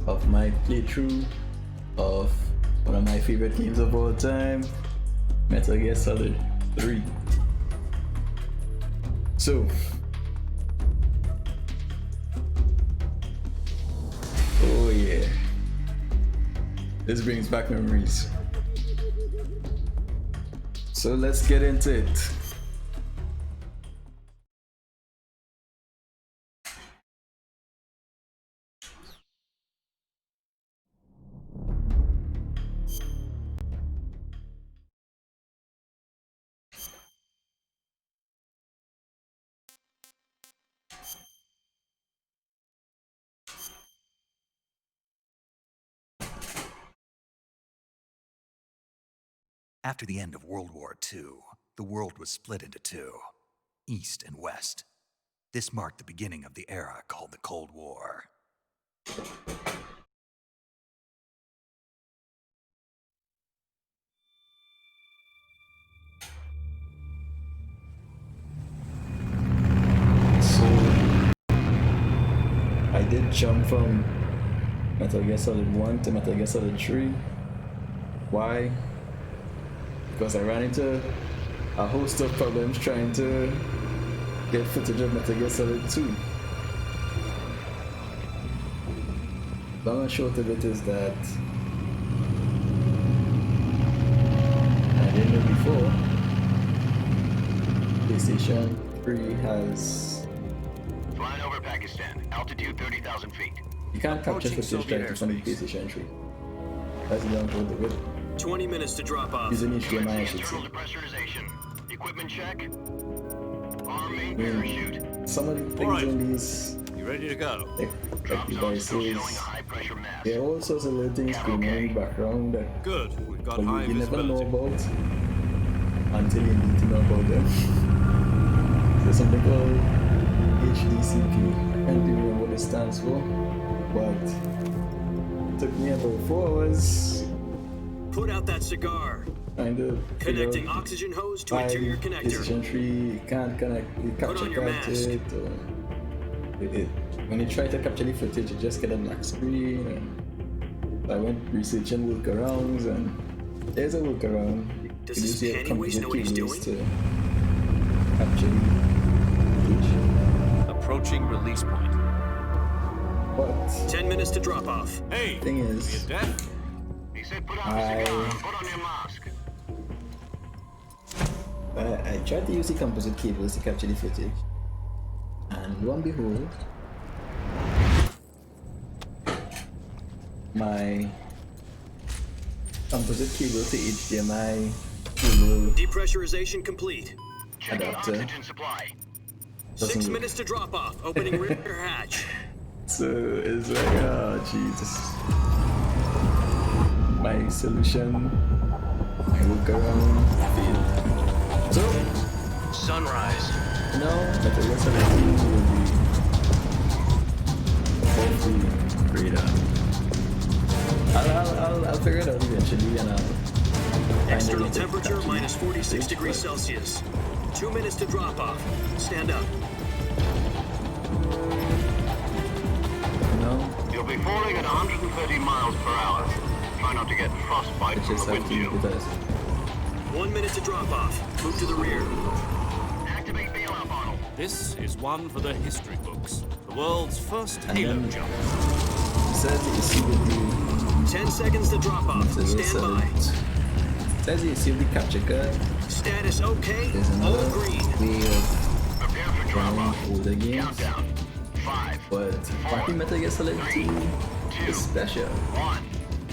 of my playthrough of one of my favorite games of all time, Metal Gear Solid 3. So, oh yeah, this brings back memories. So let's get into it. After the end of World War II, the world was split into two, East and West. This marked the beginning of the era called the Cold War. So, I did jump from Metal Gear Solid 1 to Metal Gear Solid 3. Why? Because I ran into a host of problems trying to get footage of Metal Gear Solid 2. Long and short of it is that I didn't know before, PlayStation 3 has... Flying over Pakistan, altitude 30,000 feet. You can't capture footage directly from the PlayStation 3. That's the long short of it. 20 minutes to drop off. Using HDMI, I should say. Internal depressurization. Equipment check. Arm main parachute. Some of the things in these You ready to go? Drop zone still showing a devices, high pressure mass. there are all sorts of little things going on in the background that Good. We've got high you never know visibility. about until you need to know about them. There's something called HDCP. I can't even remember what it stands for, but it took me about 4 hours Put out that cigar. trying to Connecting oxygen hose to interior connector. PlayStation 3 can't connect the Put capture on your card to mask. it, or when you try to capture the footage, you just get a black screen. And I went researching workarounds, and there's a workaround. Does You this use your Pennywise know what he's cables doing? to capture the footage. Approaching release point. But 10 minutes to drop off. Hey! the thing is, Deaf? He said put on the cigar and put on your mask. I tried to use the composite cables to capture the footage, and lo and behold, my composite cable to HDMI cable Depressurization complete. Checking Adapter. oxygen supply. doesn't 6 work. minutes to drop off. Opening rear hatch. So it's like, oh Jesus. My solution, my workaround failed. So, Sunrise. Metal Gear Solid 2 will be hopefully greater. I'll figure it out eventually, and I'll find External a way to temperature capture minus the 46 footage, degrees but Celsius. 2 minutes to drop off. Stand up. You'll be falling at 130 miles per hour. Try not to get frostbite It from just the have to keep windshield. it as 1 minute to drop off. Move to the rear. Activate bailout bottle. This is one for the history books. The world's first And Halo then- jump. says the issue with 10 seconds to drop off. the Stand by. says the issue with the capture card. Status okay. There's All another green. way of Prepare for drop playing off. older games, Countdown. 5, but Party Metal Gear Solid 2 is special. 1.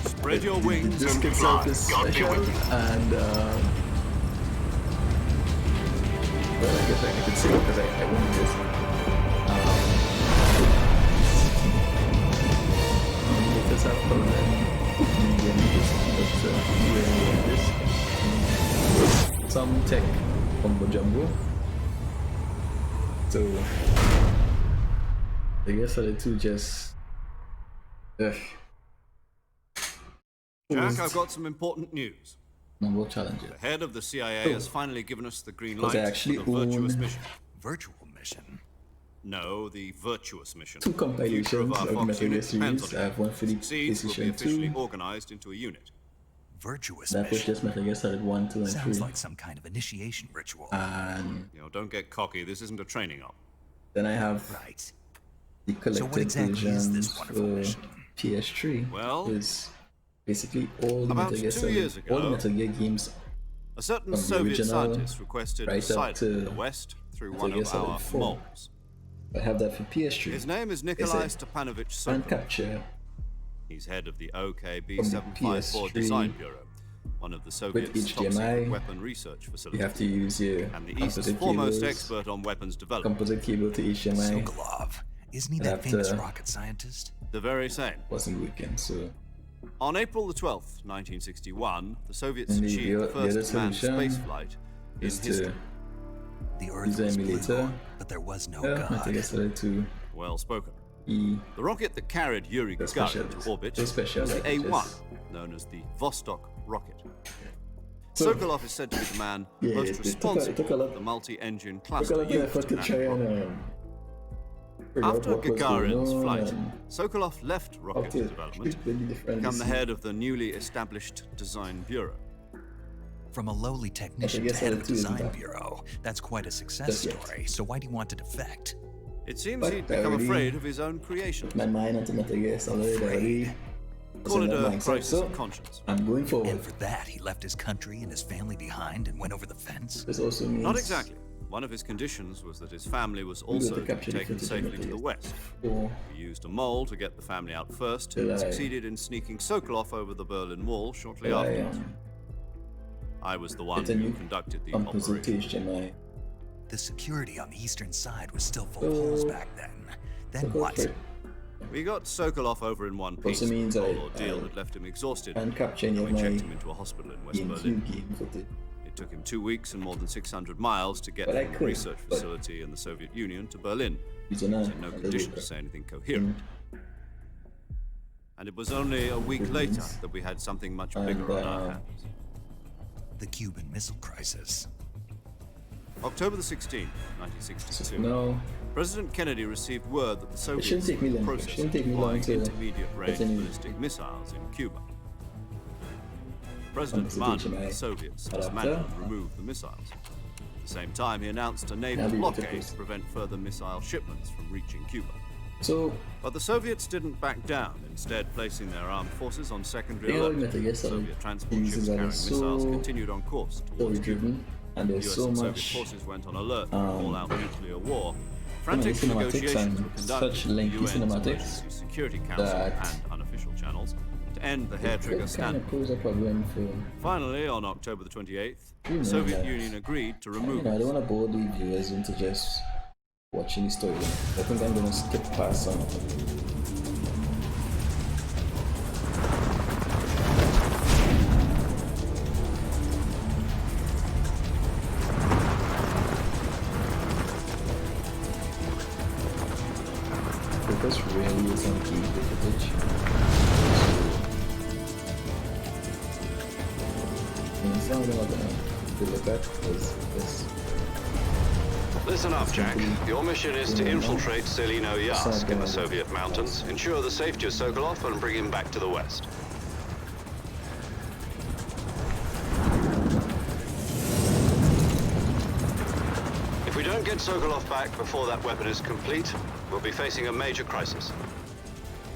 Spread your The wings disc and itself fly. is God be special, with you. and well, I guess I could say because I won this. Let us have fun and this. Some tech combo jumbo. So I guess Solid 2 just Jack, I've got some important news. number challenges. The head of the CIA has finally given us the green light Because I actually for the virtuous own- mission. Virtual mission? No, the Virtuous mission. Two Future compilations our of Fox Metal Gear unit depends series. on I it. have one for the Succeeds will be PlayStation officially 2. organized into a unit. Virtuous That was mission. just Metal Gear Solid 1, 2, and 3. Sounds like some kind of initiation ritual. And You know, don't get cocky. This isn't a training op. then I have Right. the collected what exactly is versions this wonderful for mission? Well, PS3. Is basically all the about Metal Gear 2 Solid, years all the ago, Metal Gear games A certain From the Soviet original scientist requested right up asylum to in the West through Metal one Gear of Solid our 4. moles. I have that for PS3. His name is Nikolai Is it? Stepanovich And Sokolov. capture He's head of the OKB From the 754 PS3 Design Bureau, one of the Soviet's top HDMI, secret weapon research you facilities, have to use your and the East's composite foremost cables, expert on weapons development. composite cable to HDMI. Sokolov. Isn't he I that have famous to- rocket scientist? The very same. Wasn't working, so On April the 12th, 1961, the Soviets And the achieved the other first manned solution spaceflight in is history. to The Earth use the was blue, emulator. but there was no Metal Gear God. Solid 2 Well spoken. E. The rocket that carried Yuri The Gagarin special- to orbit the was special the A1, packages. known as the Vostok rocket. So- Sokolov is said to be the man Yeah, most it took a responsible lot- for the multi-engine Took a cluster lot of used effort to in try that and rocket. figure out After what was going Gagarin's on flight, and Sokolov left how rocket to development treat the to different become the head of the newly established Design Bureau. From a lowly technician Metal to Gear head Solid of 2 isn't design that. bureau. That's quite a success Just yet. story. So why do you want to defect? It seems But he'd I become already- afraid of his own creation. my mind onto Metal Gear Solid already. was Call in it that a mindset, crisis so of conscience. I'm going forward. And for that, he left his country and his family behind and went over the fence? This also means Not exactly. One of his conditions was that his family was we got also to to be capture the taken footage of safely Metal to the Gear west. 4. We used a mole to get the family out first, Till and I- succeeded in sneaking Sokolov over the Berlin Wall shortly I afterwards. I was the one It's a who new conducted the composite operation. HDMI. The security on the eastern side was still full of So- holes back then. Then what? We got Sokolov over in one piece. Also means the I- whole ordeal I- had left him exhausted, And capture any and of we my checked him into a hospital in West GameCube Berlin. game footage. It took him 2 weeks and more than 600 miles to get But I from the could, research but- facility in the Soviet Union to Berlin. Using a He's in no condition to say anything coherent. And it was only a week later that we had something much bigger on our hands. The Cuban Missile Crisis. October the 16th, 1962. No, President Kennedy received word that the Soviets shouldn't take were in me the long. It process shouldn't of take me long deploying to intermediate-range get any- ballistic missiles in Cuba. President Composite demanded that HMI the Soviets adapter. dismantle and remove the missiles. At the same time, he announced a naval Now be blockade ridiculous. to prevent further missile shipments from reaching Cuba. so But the Soviets didn't back down, instead placing their armed forces on secondary they all alert. Metal Gear Solid Soviet transport uses ships that carrying are missiles so continued on course towards story Cuba. driven, and there's US so and Soviet much forces went on alert for um, all-out nuclear war. many Frantic cinematics negotiations and were conducted such with the lengthy UN's cinematics Emergency Security Council that and unofficial channels to end the hair-trigger kind standoff. of pose a problem for. Finally, on October the 28th, You know the Soviet that. Union agreed to You remove know, I it. don't want to bore the viewers into just watching the story. I think I'm gonna skip past some of it. Focus really is on key footage. And it's not gonna look at this. Listen up, Jack. Your mission is to infiltrate Selino Yask in the Soviet mountains, ensure the safety of Sokolov, and bring him back to the West. If we don't get Sokolov back before that weapon is complete, we'll be facing a major crisis.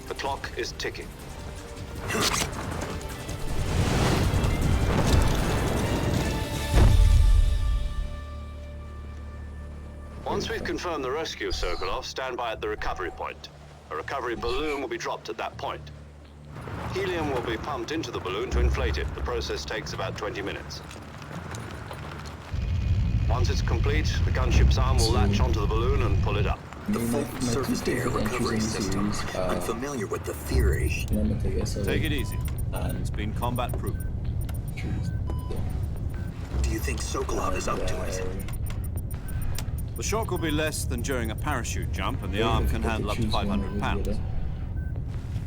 The clock is ticking. Once we've confirmed the rescue of Sokolov, stand by at the recovery point. A recovery balloon will be dropped at that point. Helium will be pumped into the balloon to inflate it. The process takes about 20 minutes. Once it's complete, the gunship's arm will latch onto the balloon and pull it up. The full surface to air recovery system. I'm familiar with the theory. Take it easy. It's been combat proven. Do you think Sokolov is up to it? The shock will be less than during a parachute jump, and the arm can handle up to 500 pounds.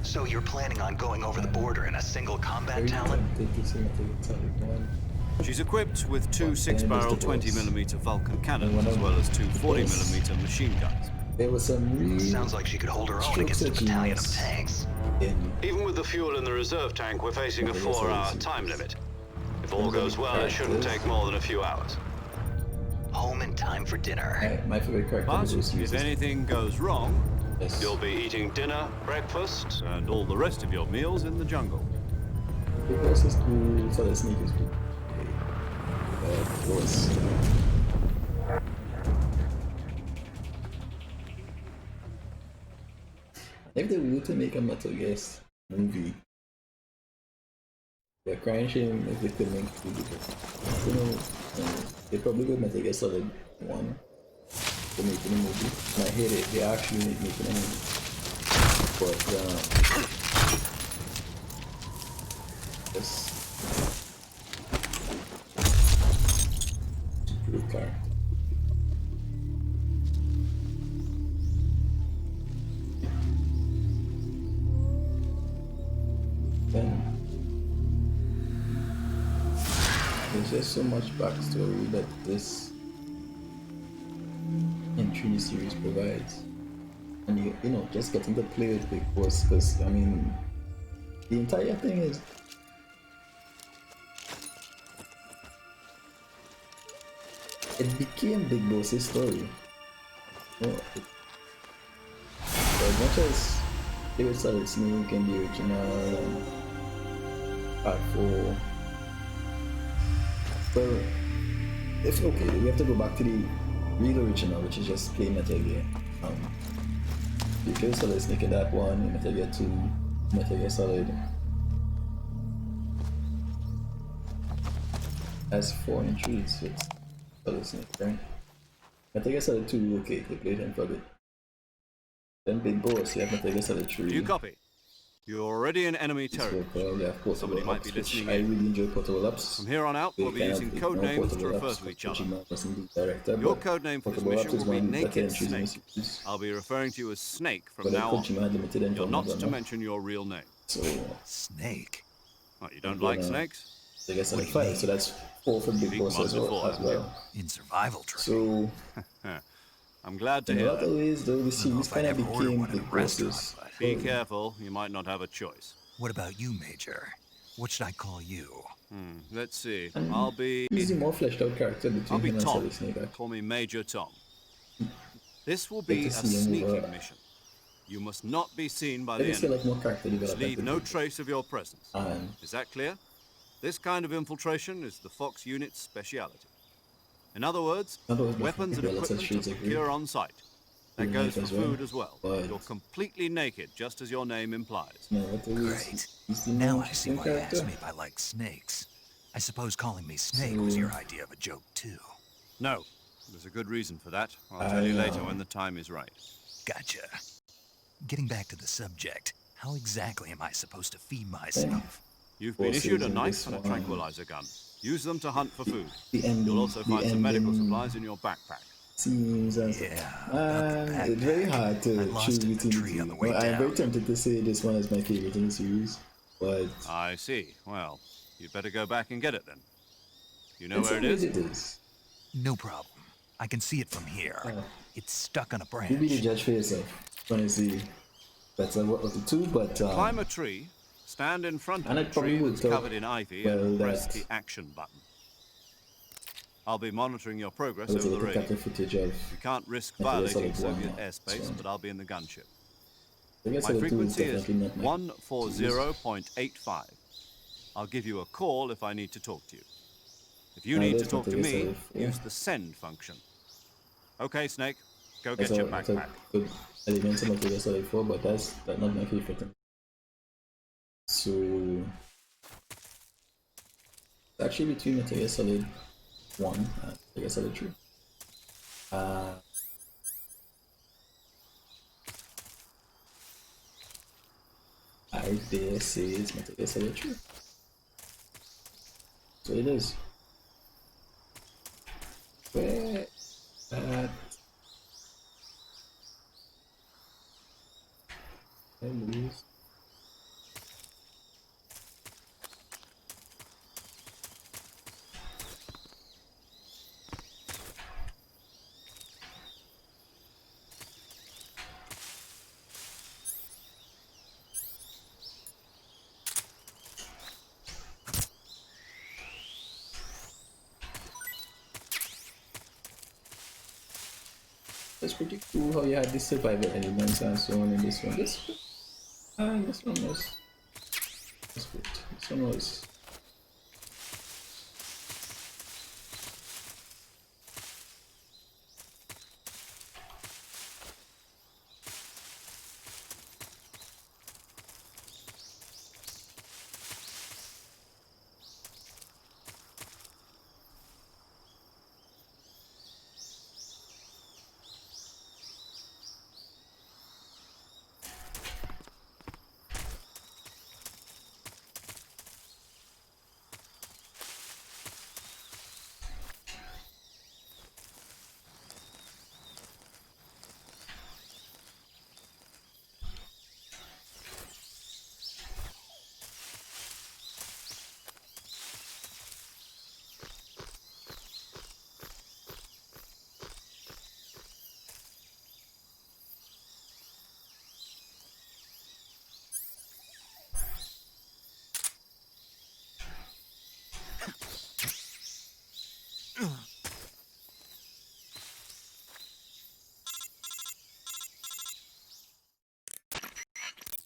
So you're planning on going over the border in a single combat talent? She's equipped with two 6-barrel 20mm Vulcan cannons, as well as two 40mm machine guns. there was some really Sounds like she could hold her own against a battalion of tanks. in Even with the fuel in the reserve tank, we're facing a 4-hour time limit. If all goes well, it shouldn't take more than a few hours. Home in time for dinner. my favorite character But was if used. anything goes wrong, Yes. You'll be eating dinner, breakfast. and all the rest of your meals in the jungle. The closest to Solid Snake is good. Of course. If they were to make a Metal Gear movie, they're crying shame if they could make two because, you know, they probably would Metal Gear Solid 1 for making a movie. And I hate it, they actually making a movie. But, yes. Good character. Then there's just so much backstory that this N3 series provides, and you know just getting to play with Big Boss, because I mean the entire thing is it became Big Boss's story. You know, as much as they were Solid Snake and the original Part 4. Well, if okay, we have to go back to the real original, which is just plain Metal Gear. You kill Solid Snake in that one, in Metal Gear 2, Metal Gear Solid. As 4 and 3, so it's Solid Snake, right? Metal Gear Solid 2, okay, they played him for a bit. Then Big Boss, you have Metal Gear Solid 3. Do you copy? You're already in enemy territory. Yeah, of course, Somebody might be which listening I in. really enjoy Portable Ops. From here on out, we'll be using code names to refer to each other. Your code name for this mission will be Naked Snake. I'll be referring to you as Snake from now on. You're not to mention your real name. So, Snake. What, you don't like snakes? I guess I'm 5, so that's 4 for Big Big Boss as wonderful. well. In survival training. So, I'm glad to in a hear lot of that. ways, though, the series I'd kind of ever order became one in a Big restaurant, Boss's. but Be careful, you might not have a choice. what about you, Major? What should I call you? Let's see. I'll be He's the more fleshed out character I'll between be him and Tom. Solid Snake. Actually. Call me Major Tom. This will Good be to a see him, sneaking mission. You must not be seen by I the just feel enemy. like more character Must development. leave no trace of your presence. And Is that clear? This kind of infiltration is the Fox unit's speciality. In other words, Although weapons and yeah, let's equipment shades are of green. secure on site. That Green goes light for as well. food as well. But- You're completely naked, just as your name implies. no, what the Great. he's the Now more I see interesting why you asked character. me if I like snakes. I suppose calling me Snake was your idea of a joke, too. No, there's a good reason for that. I'll tell you later when the time is right. Gotcha. Getting back to the subject, how exactly am I supposed to feed myself? You've been Forces issued a in knife this and a one. tranquilizer gun. Use them to hunt for food. The ending, You'll also find some medical ending supplies in your backpack. scenes and Yeah, stuff. about the It's very backpack. hard I to lost choose it in the between tree the on the two. way Well, I'm very down. tempted to say this one is my favorite in the series, but I see. Well, you'd better go back and get it then. You know in where some it ways is? it is. No problem. I can see it from here. It's stuck on a You be the branch. judge for yourself. When you see better what of the two, but Climb a tree, stand in front of And the I probably tree would that's talk covered in ivy well and press that- the action button. I'll be monitoring your progress I over was the able to capture radio. footage of. You can't risk Metal Gear violating Solid 1 Soviet now, airspace, so- but I'll be in the gunship. I guess My Solid 2 frequency is definitely not my 140.85. I'll give you a call if I need to talk to you. If you No, need to there's talk to Metal Gear me, Solid 4. use the send function. Okay, Snake, go get That's your a backpack. good element of Metal Gear Solid 4, but that's not my favorite thing. So it's actually between Metal Gear Solid 1 and Metal Gear Solid 3. I dare say it's Metal Gear Solid 3. So it is. Where at lose. It's pretty cool how you had the survival elements and so on in this one. This one was good. This one was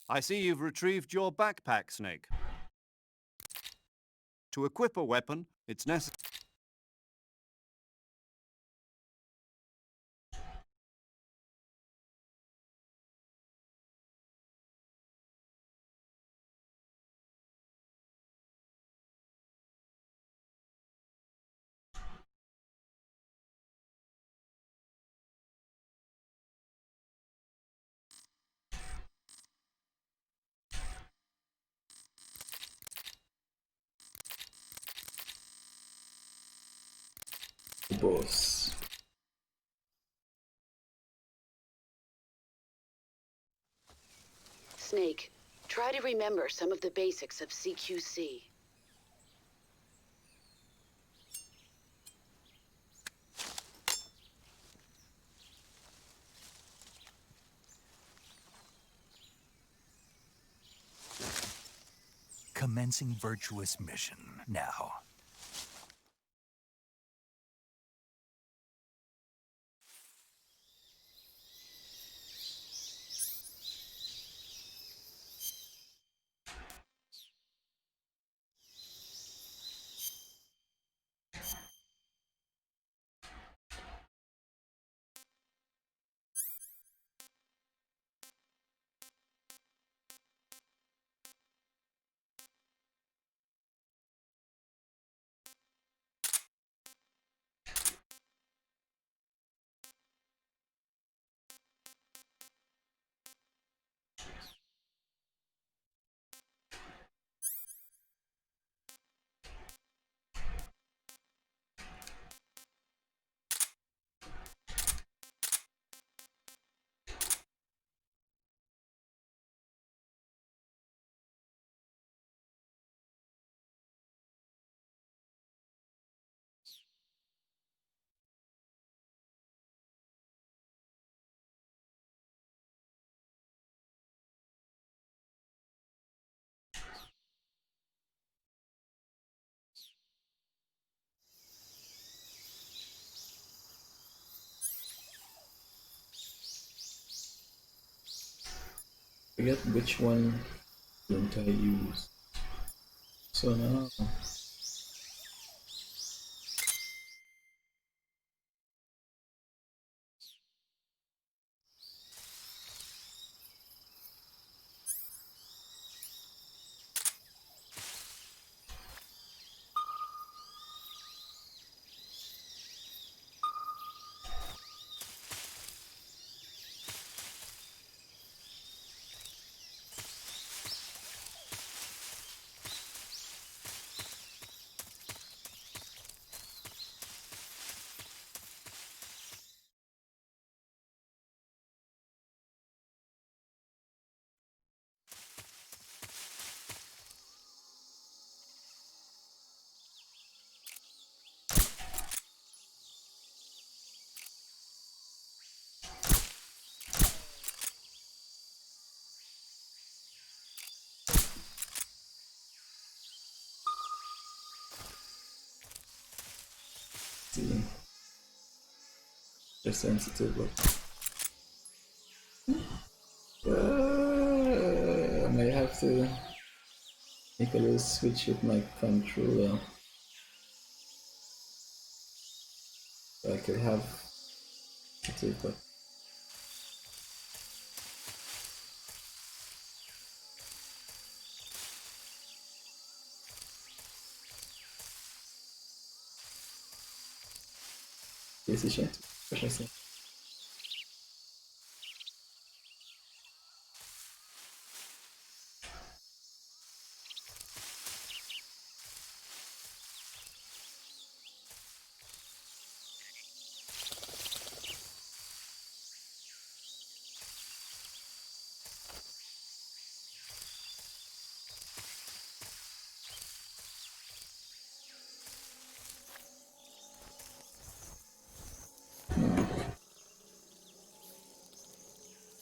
I see you've retrieved your backpack, Snake. To equip a weapon, it's necessary. the boss. Snake, try to remember some of the basics of CQC. Commencing virtuous mission now. Forget which one don't I use. So now see. They're sensitive, but to make a little switch with my controller. So I could have it, but decision to pressure.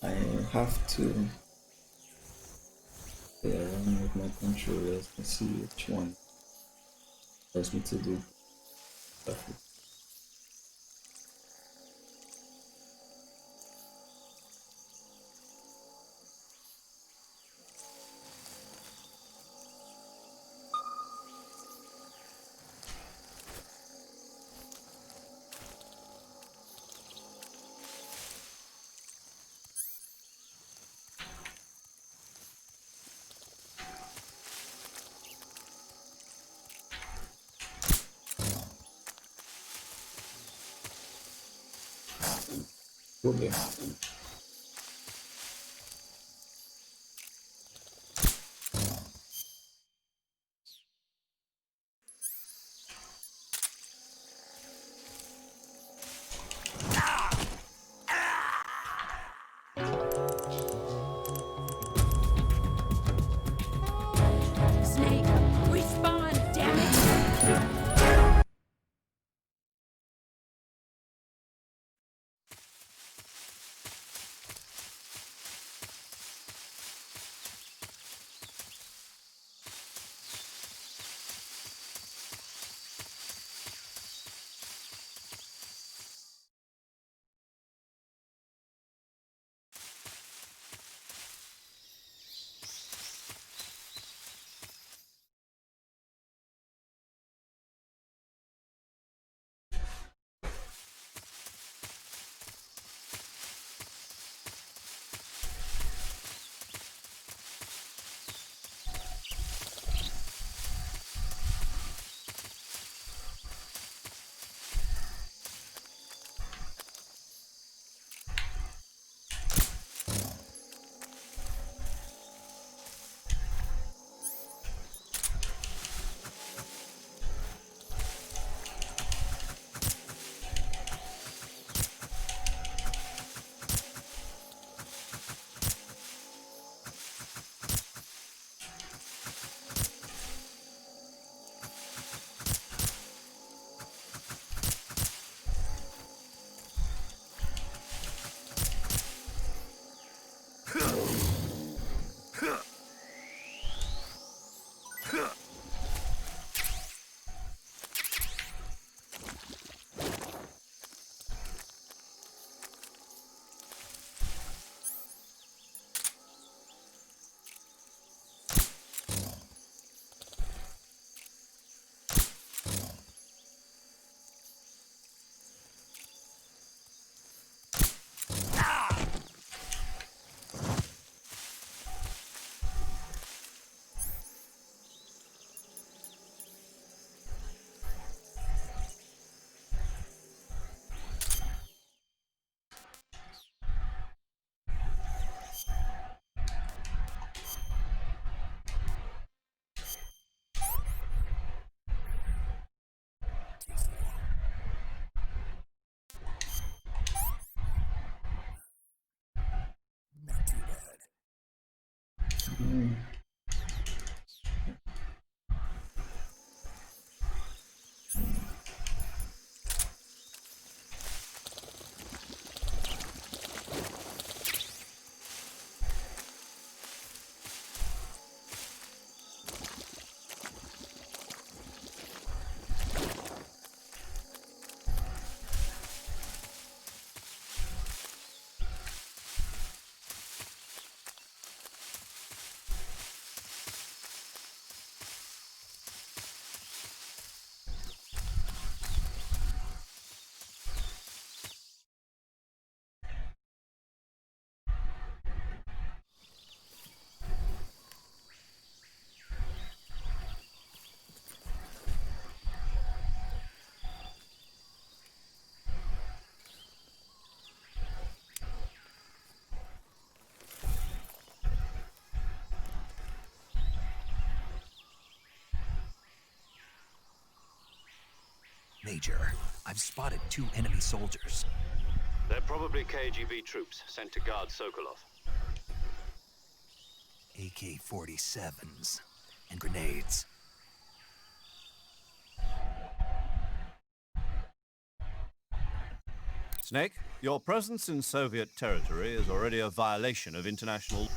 I have to play around with my controllers and see which one allows me to do stuff. Okay. Snake, respawn, damn it! Major, I've spotted 2 enemy soldiers. They're probably KGB troops sent to guard Sokolov. AK-47s and grenades. Snake, your presence in Soviet territory is already a violation of international...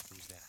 Who's that?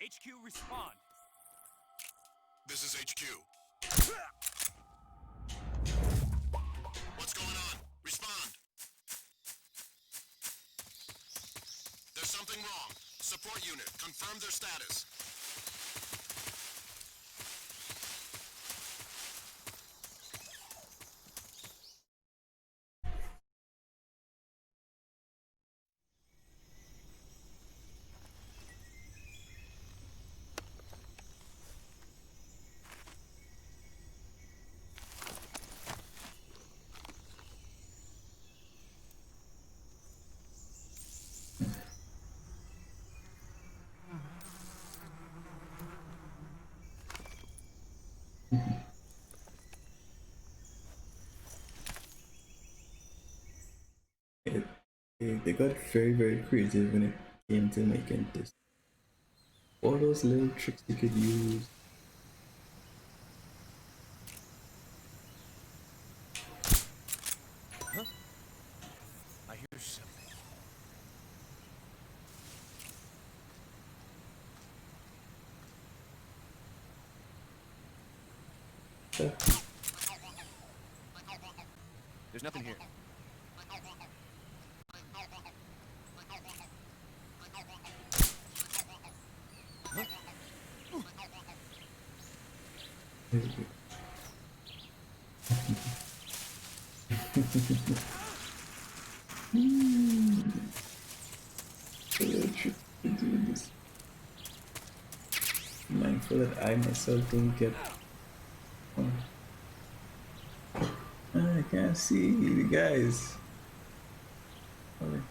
HQ, respond. This is HQ. What's going on? Respond. There's something wrong. Support unit, confirm their status. got very, very creative when it came to making this. All those little tricks you could use. I hear something. There's nothing here. Mindful that I myself don't get. Oh. I can't see the guys. Sorry.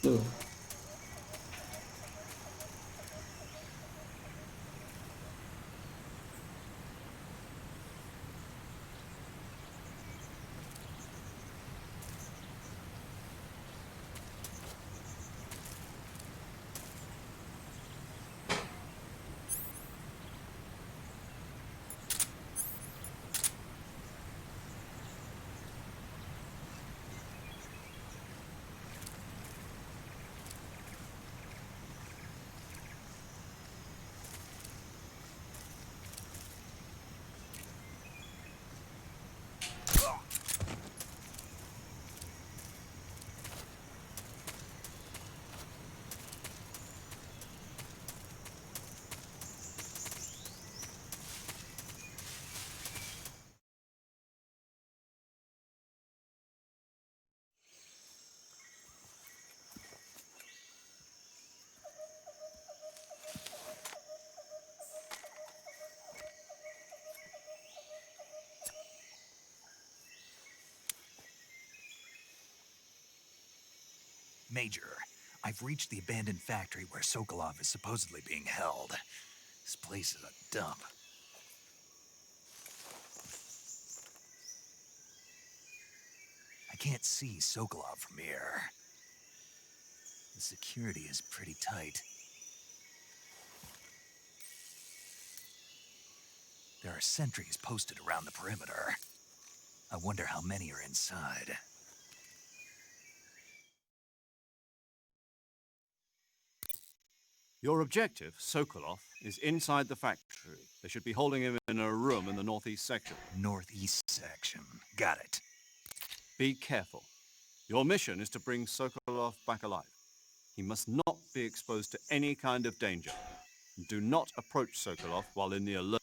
So, Major, I've reached the abandoned factory where Sokolov is supposedly being held. This place is a dump. I can't see Sokolov from here. The security is pretty tight. There are sentries posted around the perimeter. I wonder how many are inside. Your objective, Sokolov, is inside the factory. They should be holding him in a room in the northeast section. Northeast section. Got it. Be careful. Your mission is to bring Sokolov back alive. He must not be exposed to any kind of danger. Do not approach Sokolov while in the alert.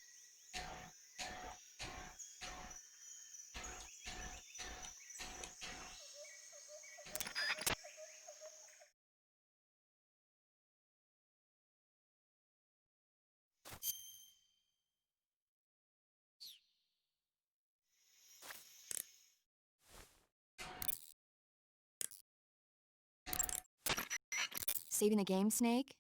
saving the game, Snake?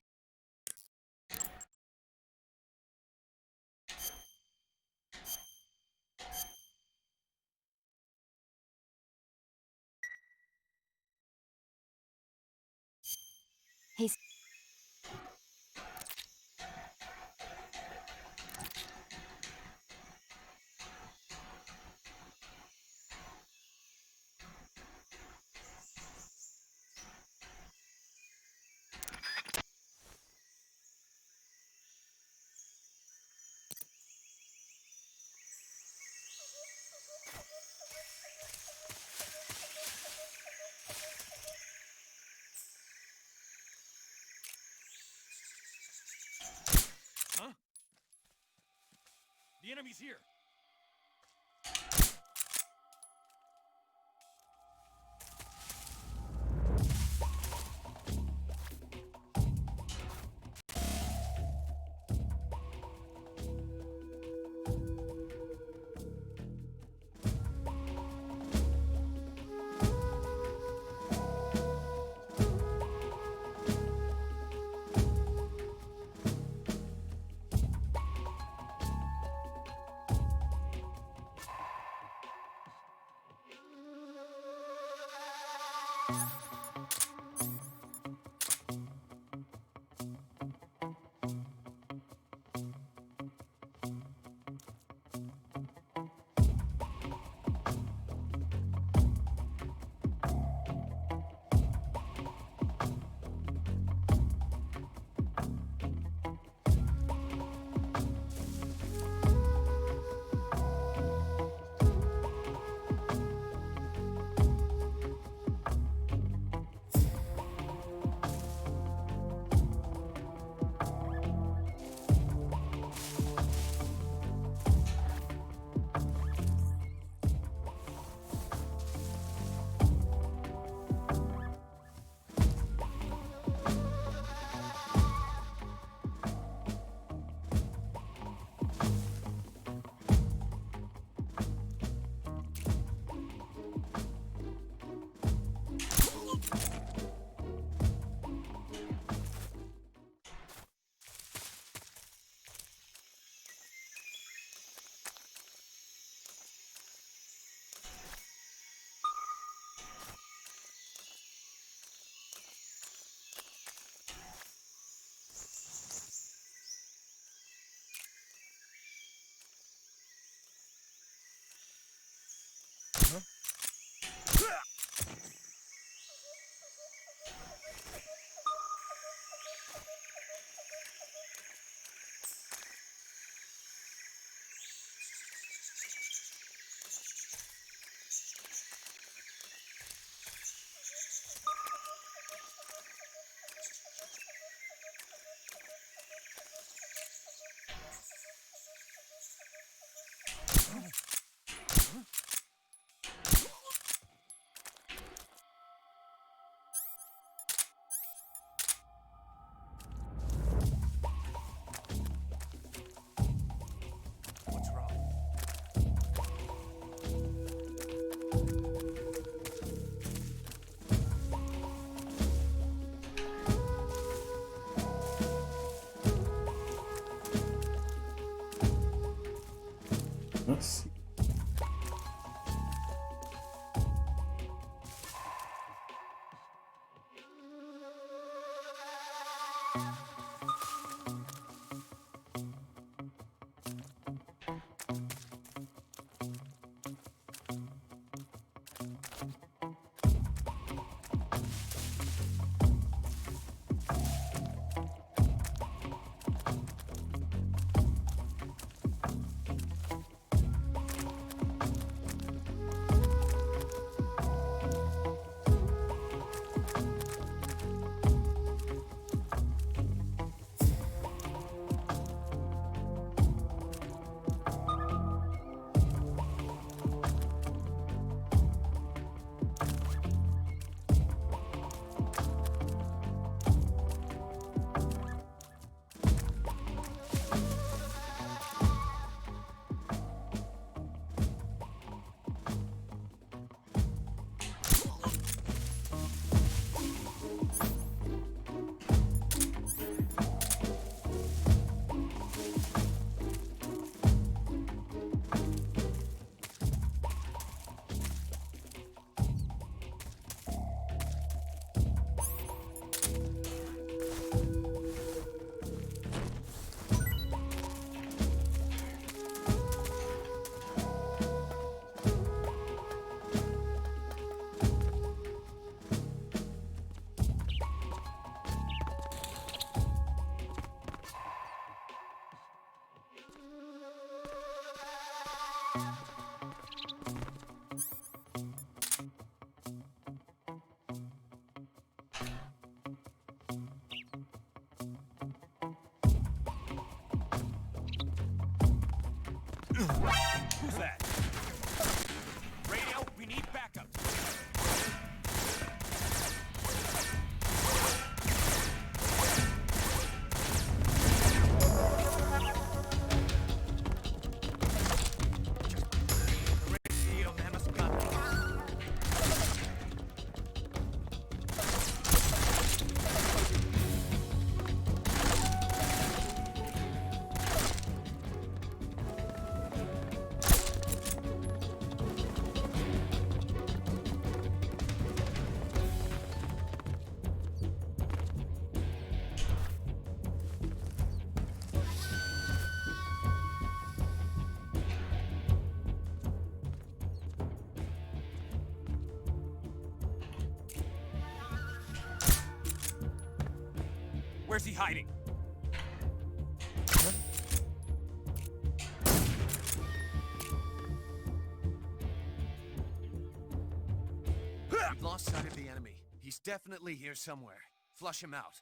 Hey, Huh? The enemy's here. What's wrong? Let's see. Who's that? Radio, we need backup. Radio man must have got me. Where's he hiding? We've lost sight of the enemy. He's definitely here somewhere. Flush him out.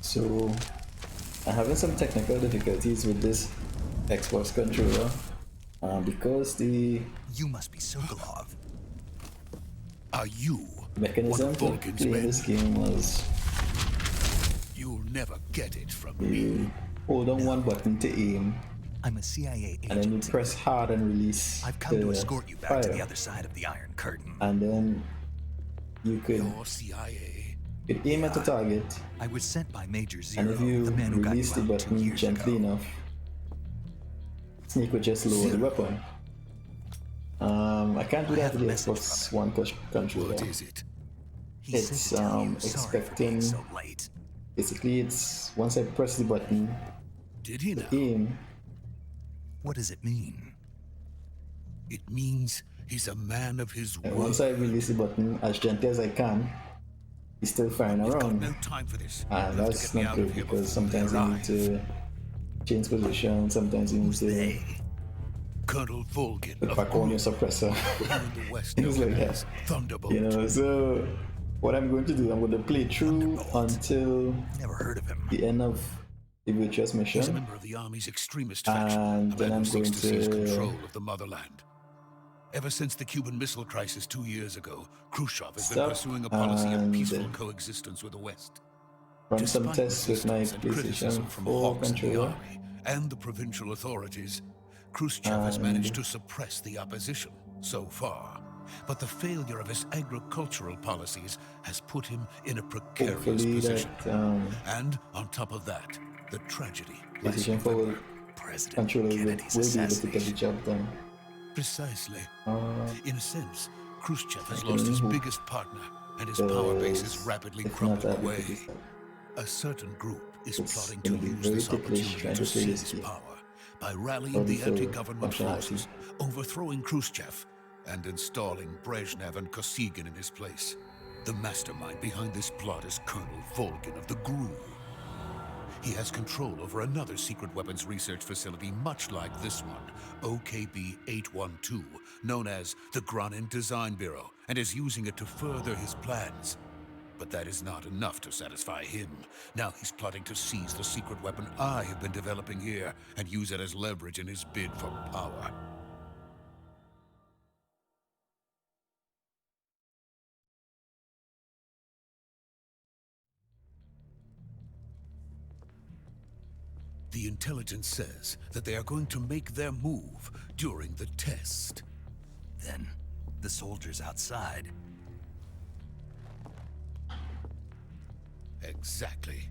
So I'm having some technical difficulties with this Xbox controller because the You must be Sokolov. Are you mechanism for playing this game was You'll never get it from you hold on one button to aim I'm a CIA agent. and then you press hard and release I've come to the escort you back to the fire, other side of the Iron Curtain. and then you could CIA. aim at the target, I was sent by Major Zero, and if you the man who got release you the out 2 button years gently ago. enough, Snake would just lower the weapon. I can't do that with the Xbox One controller. What is it? He It's said to tell you sorry for being expecting. so late. Basically, it's once I press the button, Did he know? aim, What does it mean? It means he's a man of his and word. once I release the button as gently as I can, he's still firing We've got around. no time for this. And You have to that's get me not out of good here because before sometimes they you need arrive. to change position, sometimes you need to They. Colonel Volgin put of back on your Groove, suppressor. who in the West Things known like that. as Thunderbolt. You know, so what I'm going to do, I'm going to play through until Never heard of him. the end of the Virtuous He's a mission. member of the Army's extremist faction, And a then man I'm who seeks going to seize to control of the motherland. Ever since the Cuban Missile Crisis 2 years ago, Khrushchev has been Stop pursuing a policy of and peaceful coexistence with the West. run some Despite tests with my resistance and criticism PlayStation from 4 hawks in the controller. army and the provincial authorities, Khrushchev has managed to suppress the opposition so far. But the failure of his agricultural policies has put him in a precarious Hopefully position. that And on top of that, the tragedy last PlayStation 4 November. President controller will be Kennedy's able to get the assassination. job done. Precisely. Uh, In a sense, Khrushchev has I lost his can- biggest partner, and his power base is because rapidly if not, crumbling that would away. be sad. A certain group is It's plotting to gonna be use very this ticklish opportunity trying to to play this seize game. power by rallying Only the for anti-government functionality. forces, overthrowing Khrushchev, and installing Brezhnev and Kosygin in his place. The mastermind behind this plot is Colonel Volgin of the Groove. He has control over another secret weapons research facility much like this one, OKB-812, known as the Granin Design Bureau, and is using it to further his plans. But that is not enough to satisfy him. Now he's plotting to seize the secret weapon I have been developing here and use it as leverage in his bid for power. The intelligence says that they are going to make their move during the test. Then, the soldiers outside. Exactly.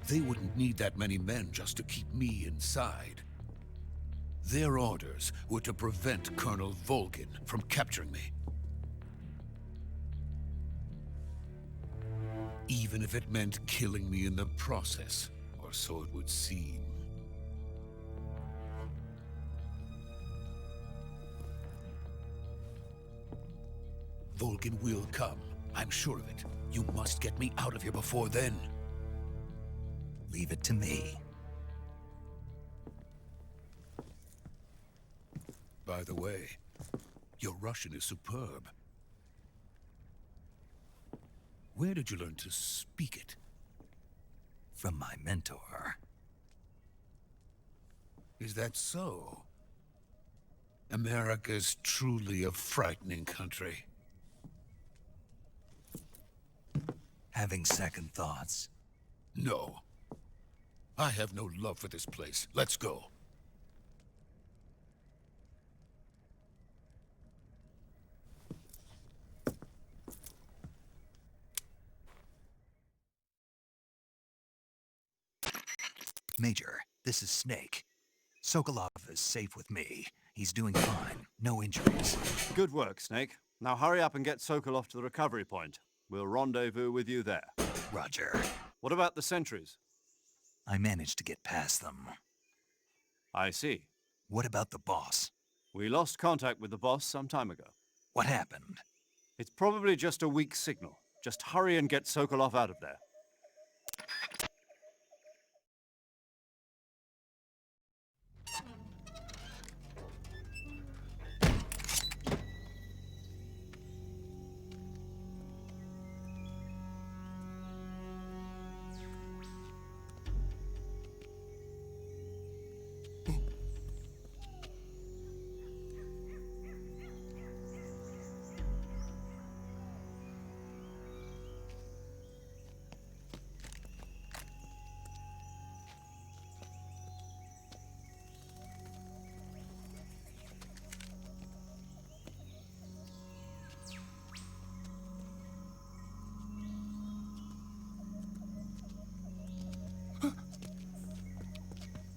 They wouldn't need that many men just to keep me inside. Their orders were to prevent Colonel Volgin from capturing me. Even if it meant killing me in the process, or so it would seem. Volgin will come. I'm sure of it. You must get me out of here before then. Leave it to me. By the way, your Russian is superb. Where did you learn to speak it? From my mentor. Is that so? America's truly a frightening country. Having second thoughts? No. I have no love for this place. Let's go. Major, this is Snake. Sokolov is safe with me. He's doing fine. No injuries. Good work, Snake. Now hurry up and get Sokolov to the recovery point. We'll rendezvous with you there. Roger. What about the sentries? I managed to get past them. I see. What about the boss? We lost contact with the boss some time ago. What happened? It's probably just a weak signal. Just hurry and get Sokolov out of there.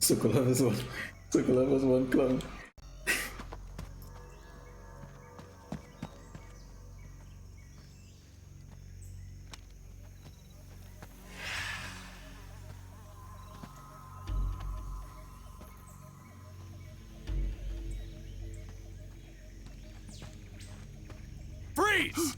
Sokolov is one clone. Freeze!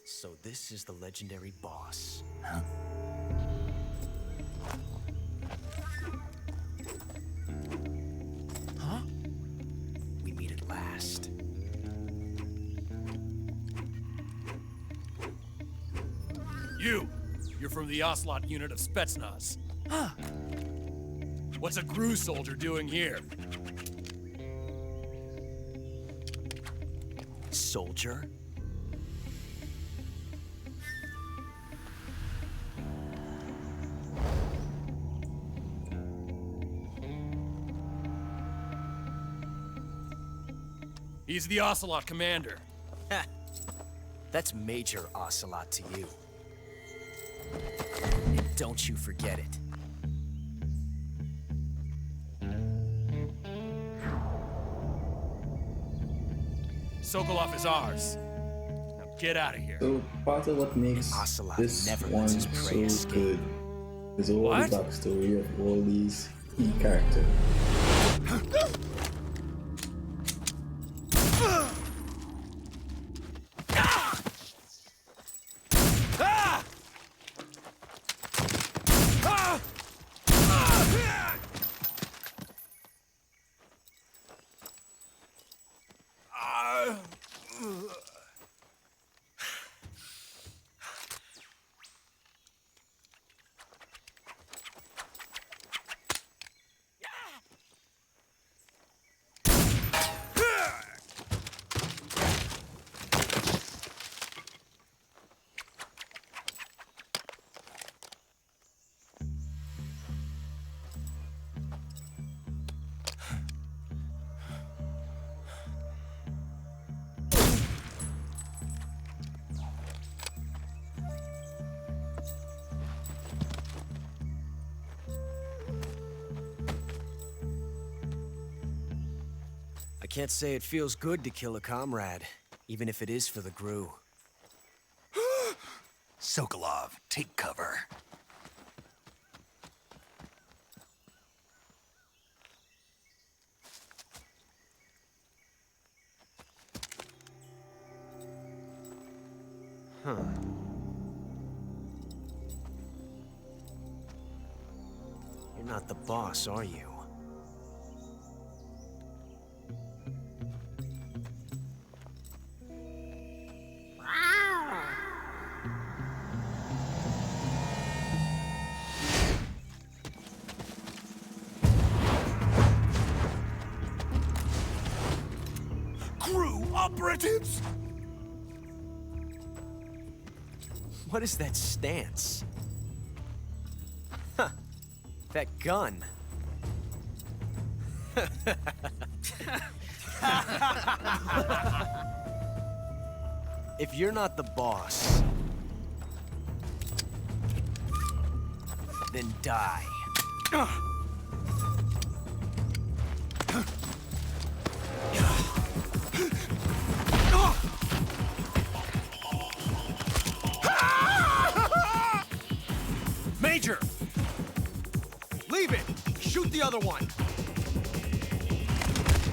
So this is the legendary boss. Huh? Huh? We meet at last. You're from the Ocelot unit of Spetsnaz. Huh. What's a GRU soldier doing here? Soldier? He's the Ocelot commander. That's Major Ocelot to you. And don't you forget it. Sokolov is ours. Now get out of here. So part of what makes Ocelot this never one lets his prey so escape. good is all What? the backstory of all these key characters. can't say it feels good to kill a comrade, even if it is for the Gru. Sokolov, take cover. Huh. You're not the boss, are you? Gru operatives! What is that stance? Huh. That gun. If you're not the boss, then die. Major! Leave it! Shoot the other one!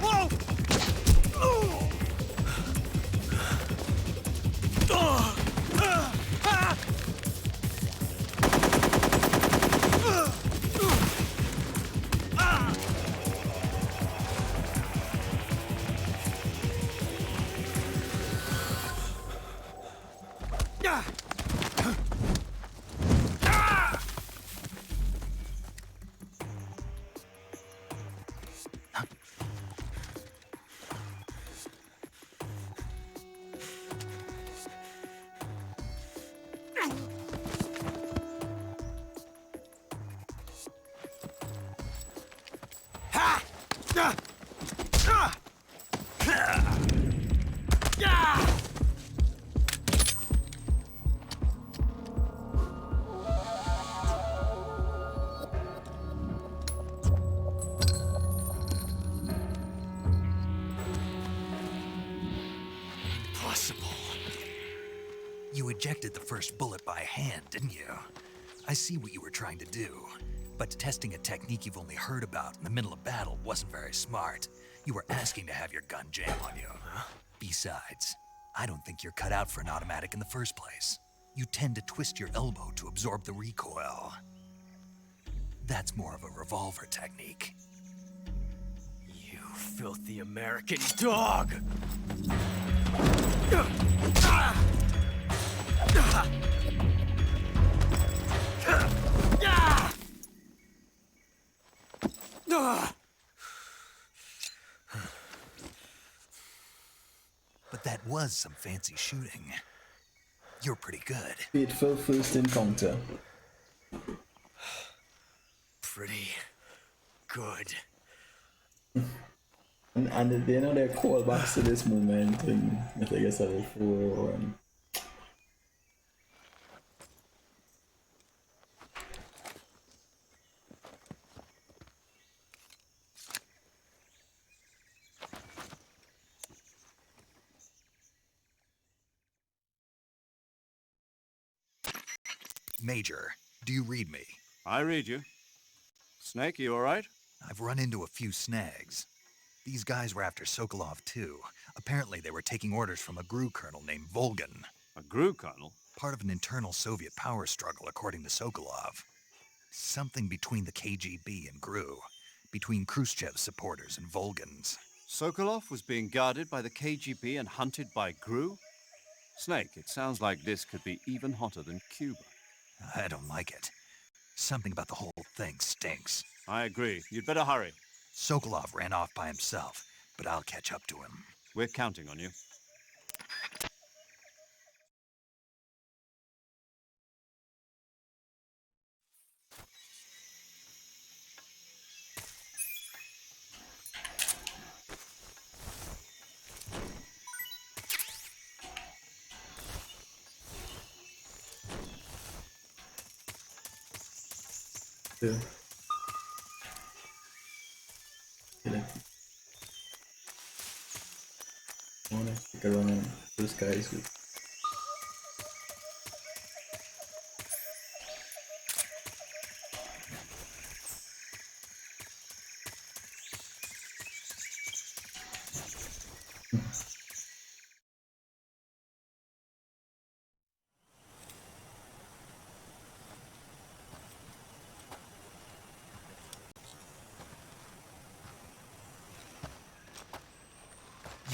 Whoa! You ejected the first bullet by hand, didn't you? I see what you were trying to do. But testing a technique you've only heard about in the middle of battle wasn't very smart. You were asking to have your gun jam on you. Besides, I don't think you're cut out for an automatic in the first place. You tend to twist your elbow to absorb the recoil. That's more of a revolver technique. You filthy American dog! But that was some fancy shooting. You're pretty good. Fateful first encounter. Pretty good. And they know their callbacks to this moment in Metal Gear Solid 4 and Major, do you read me? I read you. Snake, you all right? I've run into a few snags. These guys were after Sokolov too. Apparently they were taking orders from a GRU colonel named Volgin. A GRU colonel? Part of an internal Soviet power struggle, according to Sokolov. Something between the KGB and GRU. Between Khrushchev's supporters and Volgin's. Sokolov was being guarded by the KGB and hunted by GRU? Snake, it sounds like this could be even hotter than Cuba. I don't like it. Something about the whole thing stinks. I agree. You'd better hurry. Sokolov ran off by himself, but I'll catch up to him. We're counting on you. yeah. stick around and those guys good.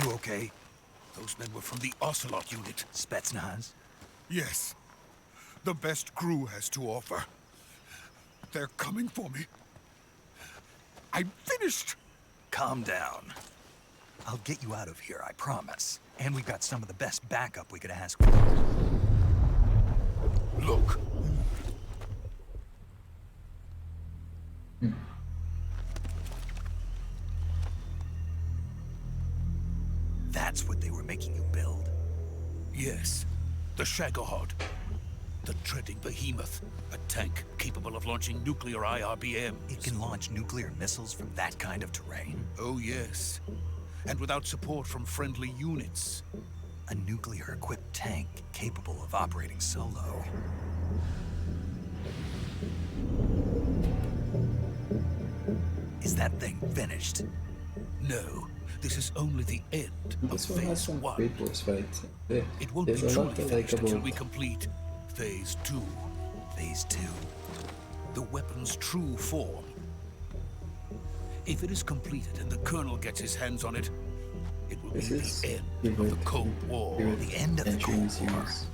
You okay? Those men were from the Ocelot unit. Spetsnaz? Yes. The best crew has to offer. They're coming for me. I'm finished! Calm down. I'll get you out of here, I promise. And we've got some of the best backup we could ask for. Look. That's what they were making you build? Yes. The Shagohod. The treading behemoth. A tank capable of launching nuclear IRBMs. It can launch nuclear missiles from that kind of terrain? Oh, yes. And without support from friendly units. A nuclear-equipped tank capable of operating solo. Is that thing finished? No. This is only the end of This one has Phase some 1. great boss fights. Yeah. It won't be There's a truly lot to like finished until about we complete Phase 2. Phase 2. The weapon's true form. If it is completed and the Colonel gets his hands on it, it will This be is the end of the Cold War. The end of the Cold War. Series.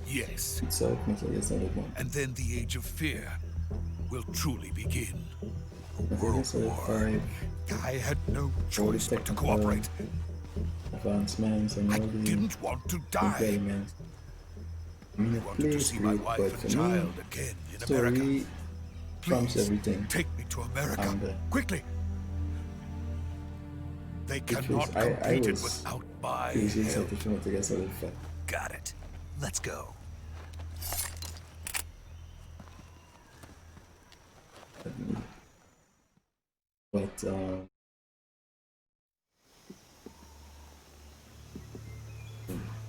Yes. Itself, Metal Gear Solid 1. And then the Age of Fear will truly begin. Metal Gear Solid 5. I had no All the choice but to technical cooperate. advancements and all the Didn't want to die. elements. I mean, I it wanted to plays see my great, wife but and for child me, again in story America. trumps Please, everything. take me to America. And, Quickly. They because cannot I complete it was without my crazy help. excited for Metal Gear Solid 5. Got it. Let's go. But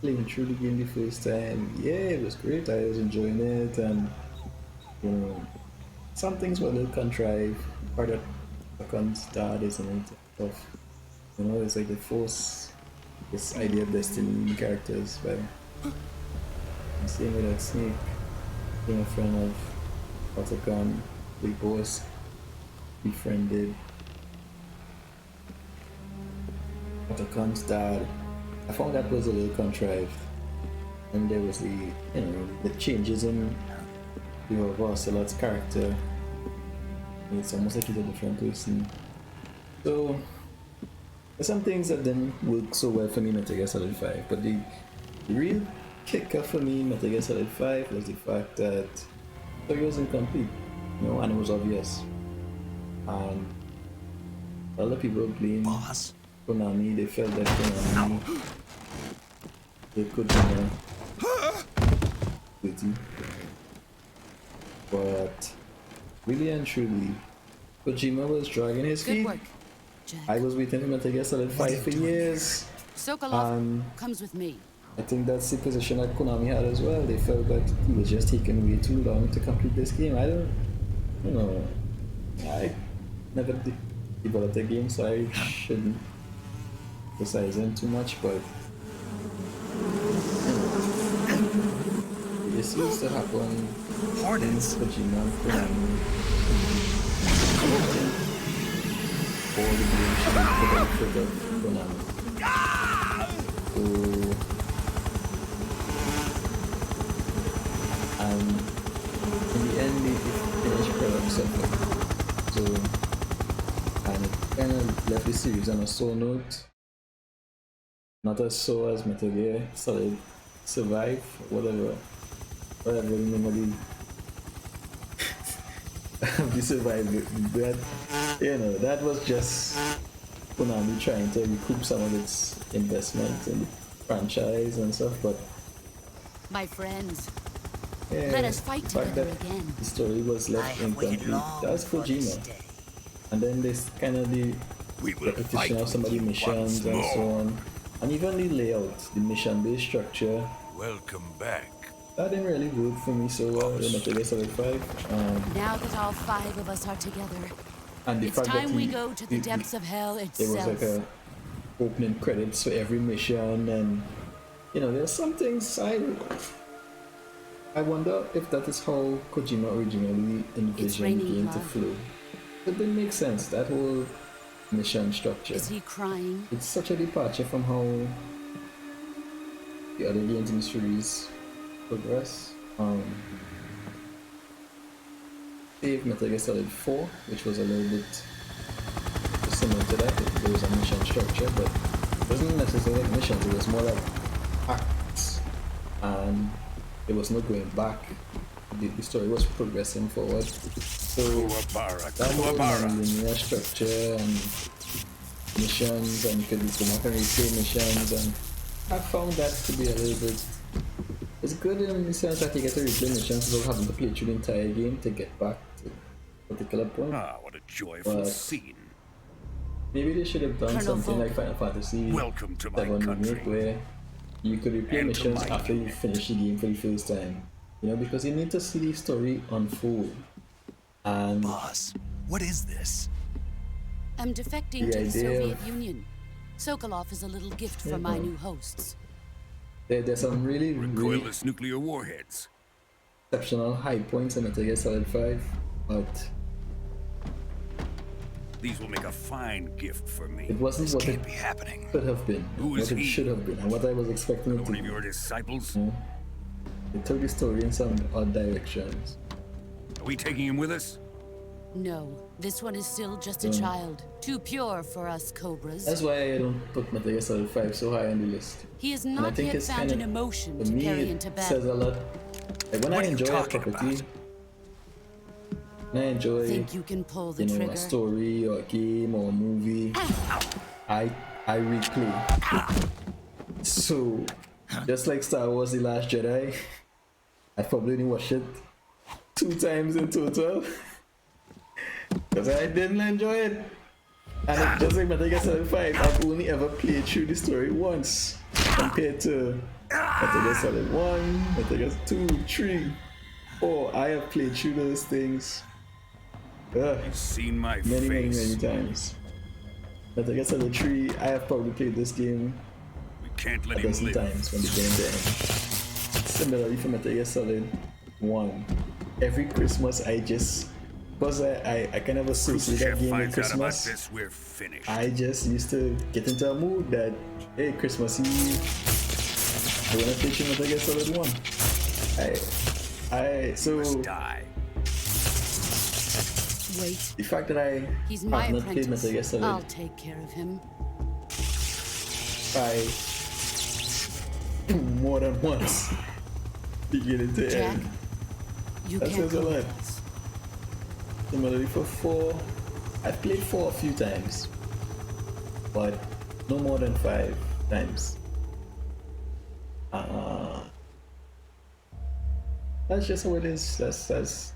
playing through the game the first time, yeah, it was great. I was enjoying it, and you know, some things were a little contrived. Part of the start, isn't it? Of you know, it's like they force this idea of destiny in characters. But I'm seeing with that Snake, being a friend of Otacon, the boss, befriended Otacon's dad. I found that was a little contrived, and there was the changes in Ocelot's character. It's almost like he's a different person. So there's some things that didn't work so well for me in Metal Gear Solid 5, but the real kicker for me in Metal Gear Solid 5 was the fact that the story was incomplete, and it was obvious. And a lot of people blame Konami. They felt that Konami they could witty, but really and truly, Kojima was dragging his feet. Good work, Jack. I was waiting for Metal Gear Solid 5 for years. Sokolov comes with me. I think that's the position that Konami had as well. They felt that he was just taking way too long to complete this game. I never developed a game, so I shouldn't criticize him too much, but this used to happen. Hornets. Kojima and Konami. All the games should be for the benefit of Konami. So, and in the end, they finished product suffering. So, and it kind of left the series on a sore note. Not as sore as Metal Gear Solid Survive, whatever the name of the Survive. But that was just Konami trying to recoup some of its investment in the franchise and stuff. But My friends, yeah, let us fight the fact together that again. the story was left incomplete. That was Kojima. And then this kind of the repetition of some of the missions and so on. And even the layout, the mission-based structure, Welcome back. that didn't really work for me so well in Metal Gear Solid 5. Now that all 5 of us are together, And the it's fact that time we go to the depths of hell there was itself. like a opening credits for every mission, and you know, there's some things I wonder if that is how Kojima originally envisioned the raining game to love. flow. It didn't make sense, that whole mission structure. Is he crying? It's such a departure from how the other games in the series progress. Save Metal Gear Solid 4, which was a little bit similar to that. There was a mission structure, but it wasn't necessarily like missions, it was more like acts, and there was no going back. The story was progressing forward. So that whole linear structure and missions, and you could go back and replay missions, and I found that to be a little bit... It's good in the sense that you get to replay missions without having to play through the entire game to get back to a particular point. Ah, what a joyful scene. Maybe they should have done Colonel something Volk. like Final Fantasy Welcome to my 7 country. Remake, where you could replay And to missions my after you finish the game for the first time. You know, because you need to see the story unfold. And Boss, what is this? I'm defecting The to the idea Soviet of- Union. Sokolov is a little gift from my new hosts. there's some really Recoilless nuclear warheads. exceptional high points in Metal Gear Solid 5, but These will make a fine gift for me. it wasn't what it Be happening. could have been, Who is what it he? should have been, and what I was expecting it to One of be. your disciples? It took the story in some odd directions. Are we taking him with us? No, this one is still just a child. Too pure for us Cobras. That's why I don't put Metal Gear Solid 5 so high on the list. He has And I not think yet it's found an kinda- emotion For to me, carry it into says battle. a lot. Like when What I are you enjoy a talking property, about? when I enjoy, Think you can pull the you know, trigger? a story or a game or a movie, I replay. So, just like Star Wars: The Last Jedi, I probably only watched it 2 times in total because I didn't enjoy it. And it, just like Metal Gear Solid 5, I've only ever played through the story once compared to Metal Gear Solid 1, Metal Gear 2, 3, 4. I have played through those things You've seen my many face. times. Metal Gear Solid 3, I have probably played this game We can't a let him dozen live. times from beginning to end. Similarly for Metal Gear Solid 1, every Christmas I just, because I kind of associate that Khrushchev game with finds out about Christmas, this, we're finished. I just used to get into a mood that, hey, Christmas Eve, I want to play through Metal Gear Solid 1. So Die. Wait, the fact that I he's have my not played apprentice. Metal Gear Solid I'll take care of him. 5 more than once, beginning to Jack, end. you That can't says a go lot. with us. Similarly for 4, I've played 4 a few times, but no more than 5 times. That's just how it is. That's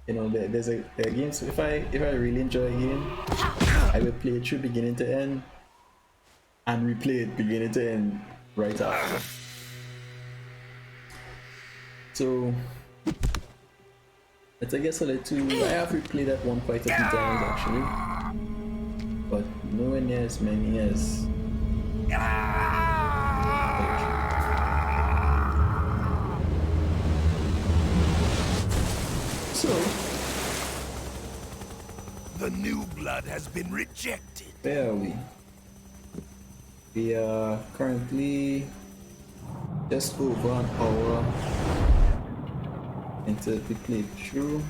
you know, there's a game. So if I really enjoy a game, I will play it through beginning to end and replay it beginning to end right after. So Metal Gear Solid 2, I have replayed that one quite a few times actually, but nowhere near as many as so. The new blood has been rejected. Where are we? We are currently just over an hour into the playthrough.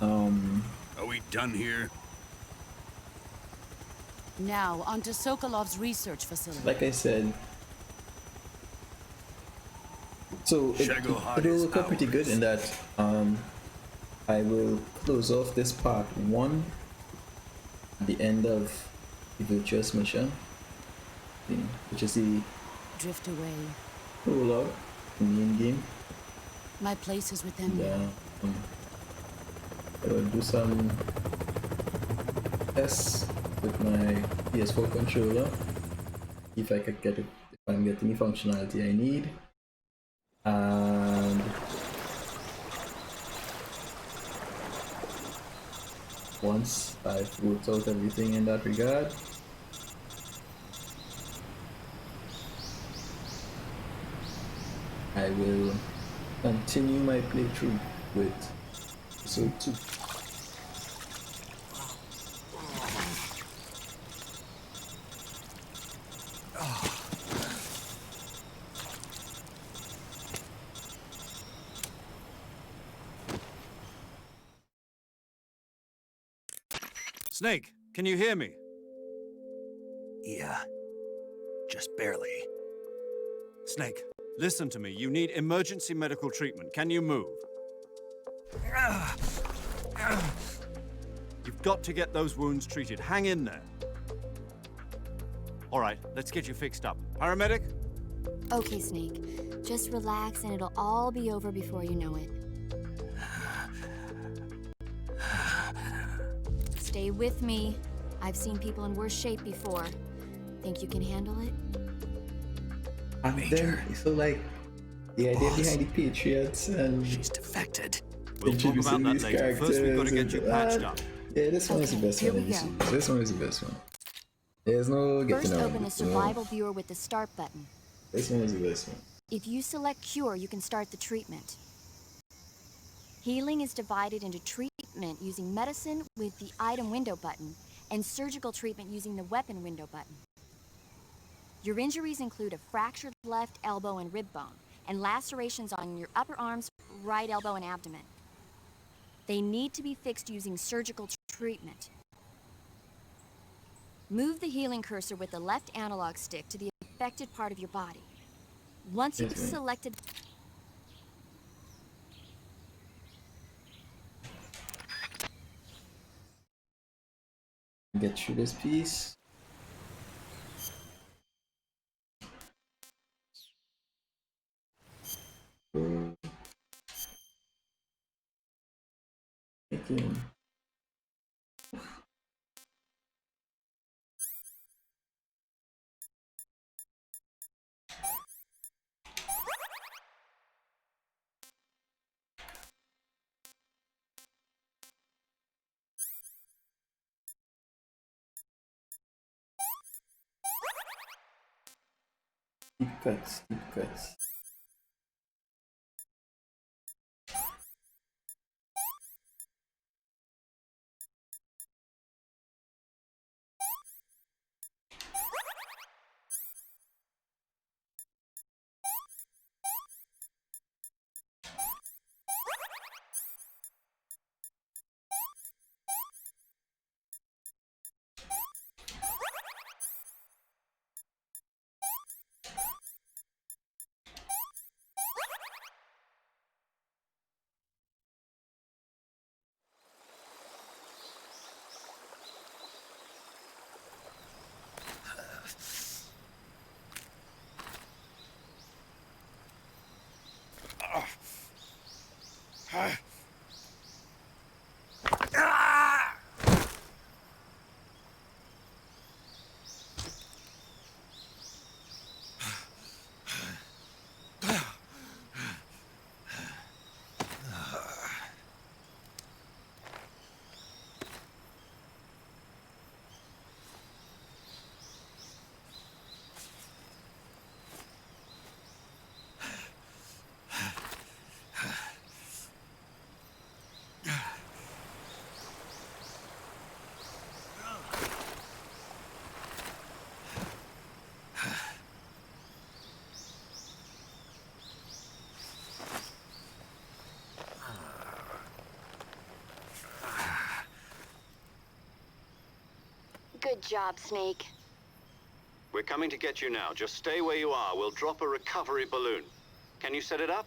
Are we done here? Now, onto Sokolov's research facility. Like I said, so it'll look up pretty good in that I will close off this part 1 at the end of the Virtuous mission, which is the Drift away. prologue in the in-game. My place is with them now. I will do some tests with my PS4 controller if I could get it, if I'm getting the functionality I need. And once I've worked out everything in that regard, I will continue my playthrough with episode 2. Snake, can you hear me? Yeah. Just barely. Snake, listen to me. You need emergency medical treatment. Can you move? You've got to get those wounds treated. Hang in there. All right, let's get you fixed up. Paramedic? Okay, Snake. Just relax and it'll all be over before you know it. Stay with me. I've seen people in worse shape before. Think you can handle it? And then, so like, the idea behind the Patriots and she's defected. We'll talk about that later. First, we've got to get you patched up. Yeah, this one is the best one in this series. This one is the best one. There's no getting First, around open it. the survival viewer with the start button. This one is the best one. If you select Cure, you can start the treatment. Healing is divided into treatment using medicine with the item window button and surgical treatment using the weapon window button. Your injuries include a fractured left elbow and rib bone and lacerations on your upper arms, right elbow, and abdomen. They need to be fixed using surgical treatment. Move the healing cursor with the left analog stick to the affected part of your body. Once you've selected... Get through this piece. Making. Deep cuts, deep cuts. Good job, Snake. We're coming to get you now. Just stay where you are. We'll drop a recovery balloon. Can you set it up?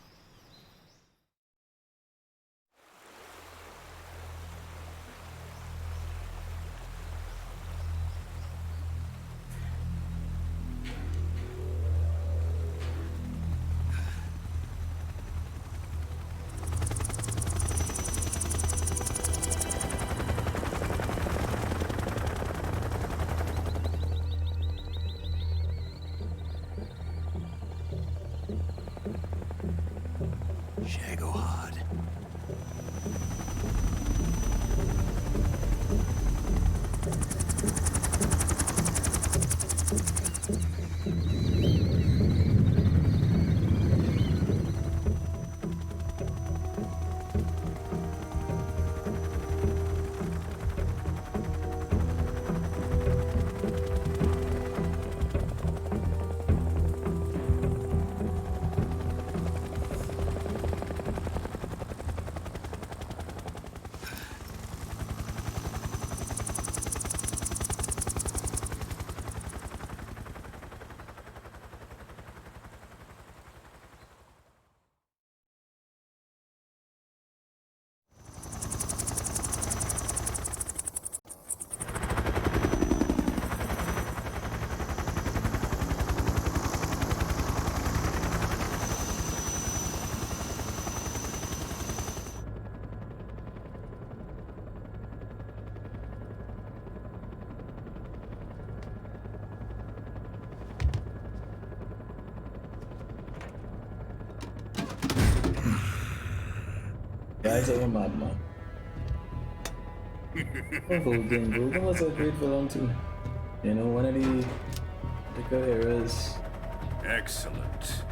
Eyes of a Madman. Vulcan. Vulcan was a great villain too. You know, one of the particular eras Excellent.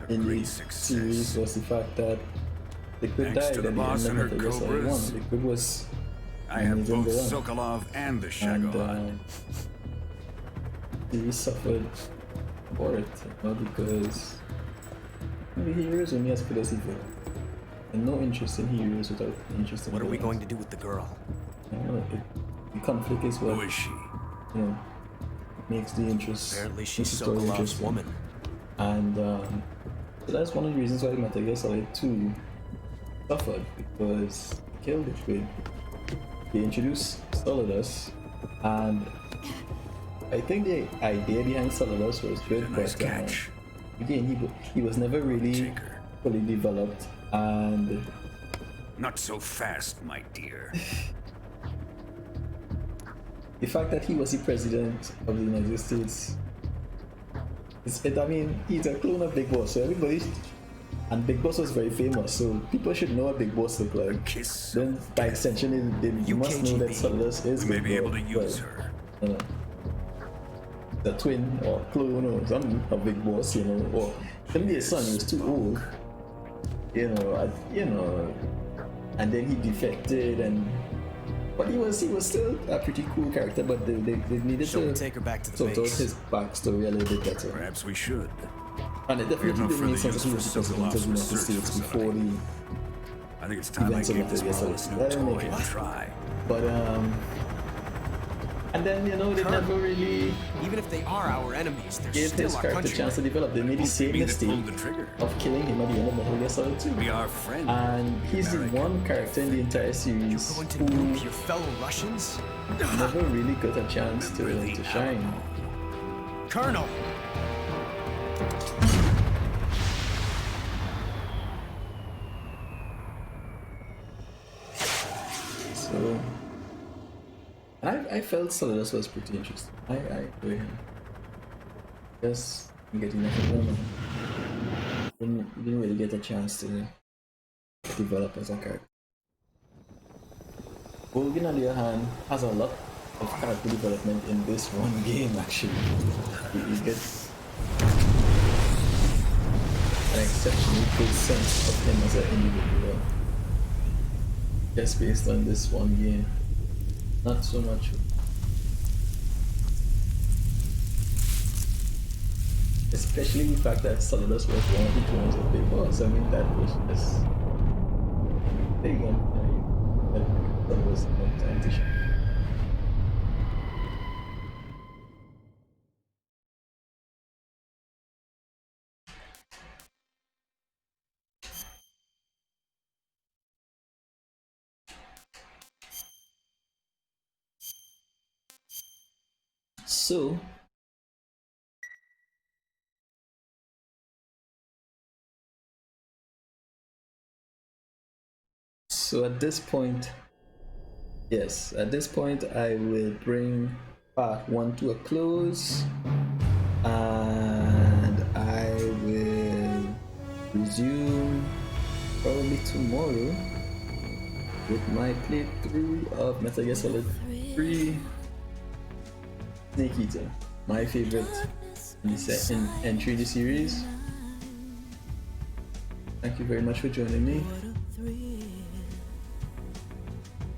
in the series was the fact that Liquid died at the end of Metal Gear Solid 1. Liquid was I have both Sokolov and the Shagohod. He suffered for it, you know, because the heroes only as good as evil. And no interest in heroes without interest in What are we villains. going to do with the girl? You know, the conflict is what, Who is she? you know, makes the interest. Apparently she's makes the story Sokolov's interesting. woman. And so that's one of the reasons why Metal Gear Solid 2 suffered, because they killed Liquid. They introduced Solidus, and I think the idea behind Solidus was good, Nice but catch. again, he was never really fully developed, and Not so fast, my dear. the fact that he was the president of the United States, I mean, he's a clone of Big Boss, so everybody, and Big Boss was very famous, so people should know what Big Boss looked like. Then, by extension, you must know that Solidus is We may Big be able Boss, to use but, her. you know, the twin or clone or something of Big Boss, you know, or maybe his son was too old, you know, and then he defected, and but he was still a pretty cool character, but they needed Shall we to take her back to the sort out base? his backstory a little bit better. Perhaps we should. And it We have definitely no didn't make further sense that he was use the for president of the Sokolov's United research States before the I think it's time I events of gave this Metal Gear marvelous Solid. new That didn't toy make a sense. try. But and then, you know, they never really Even if they are our enemies, they're gave still his our character a country. chance to develop. They made the same Me that mistake pulled the trigger. of killing him at the end of Metal Gear Solid 2. We are friends. And he's the American. one character in the entire series Going to who nuke your fellow Russians? never really got a chance to shine. Colonel! So I felt Solidus was pretty interesting. I enjoy him. Just getting nothing done. Didn't really get a chance to develop as a character. Vulcan, on the other hand, has a lot of character development in this one game. Actually, you get an exceptionally good sense of him as an individual, just based on this one game. Not so much. Especially the fact that Solidus was one of the clones of Big Boss. I mean, that was just big one. That was no time to shine. So at this point, yes, at this point I will bring part 1 to a close, and I will resume probably tomorrow with my playthrough of Metal Gear Solid 3 Snake Eater, my favorite in the second entry in the series. Thank you very much for joining me.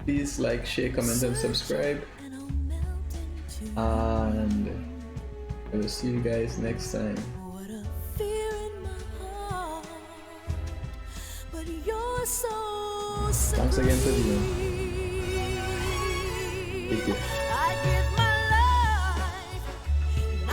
Please like, share, comment, and subscribe. And I will see you guys next time. Thanks again for viewing. Take care.